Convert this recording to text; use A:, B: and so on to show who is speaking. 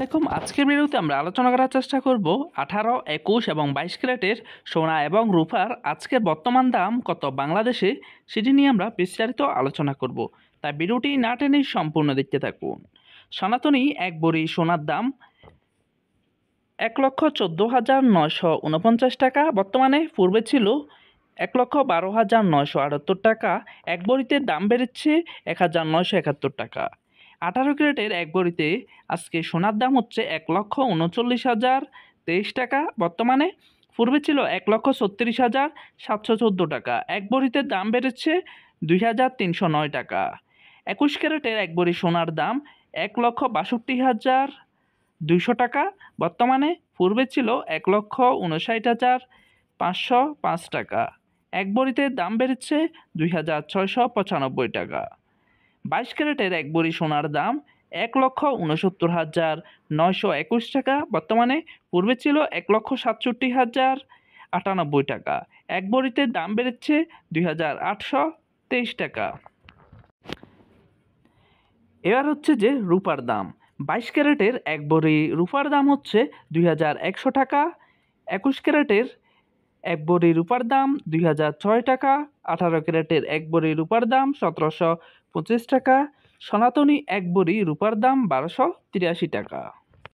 A: দেখুন আজকের ভিডিওতে আমরা আলোচনা করার চেষ্টা করব 18, 21 এবং 22 ক্যারেটের সোনা এবং রূপার আজকের বর্তমান দাম কত বাংলাদেশে সেটি নিয়ে আমরা বিস্তারিত আলোচনা করব। তাই ভিডিওটি না টেনে সম্পূর্ণ দেখতে থাকুন। সনাতনী এক ভরি সোনার দাম 1,14,949 টাকা, বর্তমানে পূর্বে ছিল 1,12,978 টাকা। এক ভরিতে দাম বেড়েছে 1,971 টাকা। 18 ক্যারেটের এক ভরিতে আজকে সোনার দাম হচ্ছে 1,39,023 টাকা, বর্তমানে পূর্বে ছিল 1,36,714 টাকা। এক ভরিতে দাম বেড়েছে 2,309 টাকা। 21 ক্যারেটের এক ভরি সোনার দাম 1,62,200 টাকা, বর্তমানে পূর্বে ছিল 1,59,505 টাকা। এক ভরিতে দাম বেড়েছে 2,695 টাকা। 22 ক্যারেটের এক ভরি সোনার দাম 1,69,921 টাকা, বর্তমানে পূর্বে ছিল 1,67,098 টাকা। এক ভরিতে দাম বেড়েছে 2,823 টাকা। এবার হচ্ছে যে রূপার দাম 22 ক্যারেটের এক ভরি রূপার দাম হচ্ছে 2,100 টাকা। 21 ক্যারেটের এক ভরি রূপার দাম 2,006 টাকা। 18 ক্যারেটের এক ভরি রূপার দাম 1,725 টাকা। সনাতনী এক ভরি রূপার দাম 1,283 টাকা।